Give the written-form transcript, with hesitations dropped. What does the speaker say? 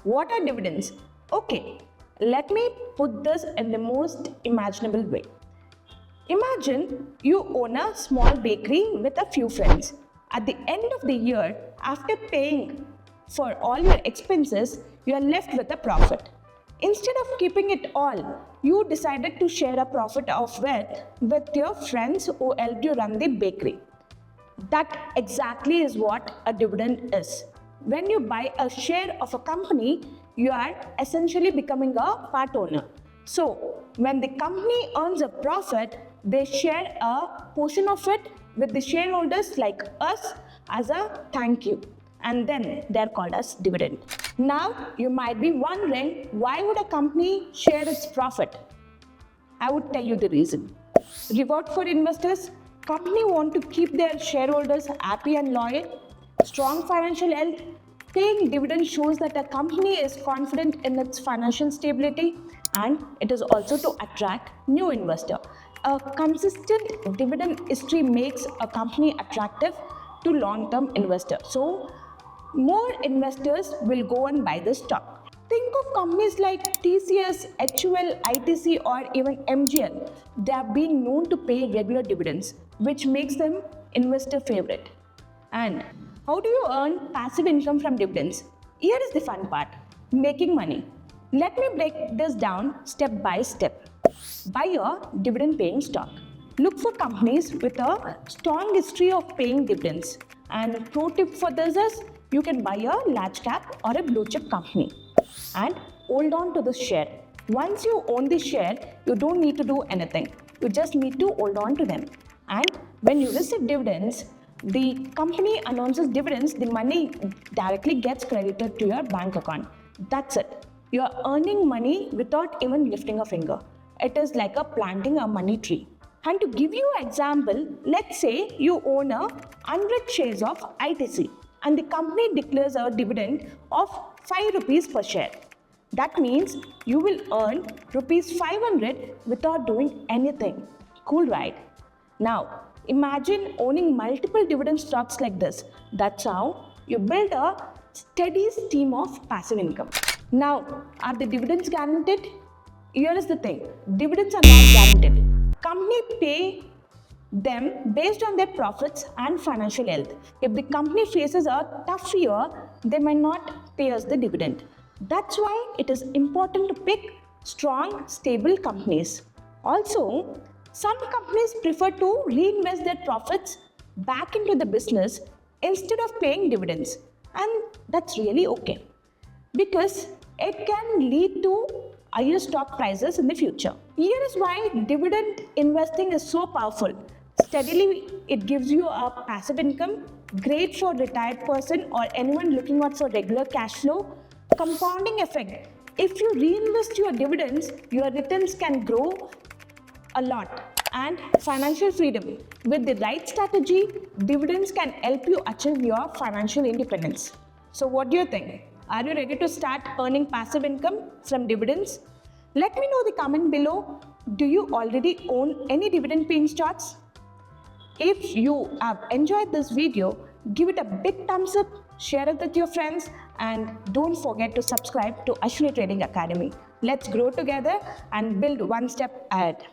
What are dividends? Okay, let me put this in the most imaginable way. Imagine you own a small bakery with a few friends. At the end of the year, after paying for all your expenses, you are left with a profit. Instead of keeping it all, you decided to share a profit of it with your friends who helped you run the bakery. That exactly is what a dividend is. When you buy a share of a company, you are essentially becoming a part owner. So, when the company earns a profit, they share a portion of it with the shareholders like us as a thank you. And then they're called as dividend. Now, you might be wondering, why would a company share its profit? I would tell you the reason. Reward for investors. Company want to keep their shareholders happy and loyal. Strong financial health. Paying dividend shows that a company is confident in its financial stability, and it is also to attract new investor. A consistent dividend history makes a company attractive to long-term investors. So more investors will go and buy the stock. Think of companies like TCS, HUL, ITC, or even MGL. They are being known to pay regular dividends, which makes them investor favorite. And how do you earn passive income from dividends? Here is the fun part: making money. Let me break this down step by step. Buy a dividend paying stock. Look for companies with a strong history of paying dividends. And pro tip for this is, you can buy a large cap or a blue chip company and hold on to the share. Once you own the share, you don't need to do anything. You just need to hold on to them. And when you receive dividends, the company announces dividends, the money directly gets credited to your bank account. That's it. You are earning money without even lifting a finger. It is like a planting a money tree. And to give you an example, let's say you own 100 shares of ITC and the company declares a dividend of 5 rupees per share. That means you will earn rupees 500 without doing anything. Cool, right? Now, imagine owning multiple dividend stocks like this. That's how you build a steady stream of passive income. Now, are the dividends guaranteed? Here is the thing: dividends are not guaranteed. Company pay them based on their profits and financial health. If the company faces a tough year, they might not pay us the dividend. That's why it is important to pick strong, stable companies. Also, some companies prefer to reinvest their profits back into the business instead of paying dividends, and that's really okay because it can lead to higher stock prices in the future. Here is why dividend investing is so powerful. Steadily, it gives you a passive income, great for retired person or anyone looking out for regular cash flow. Compounding effect. If you reinvest your dividends, your returns can grow a lot. And financial freedom. With the right strategy, dividends can help you achieve your financial independence. So what do you think? Are you ready to start earning passive income from dividends? Let me know in the comment below. Do you already own any dividend paying stocks? If you have enjoyed this video, give it a big thumbs up, share it with your friends, and don't forget to subscribe to Ashwini Trading Academy. Let's grow together and build one step ahead.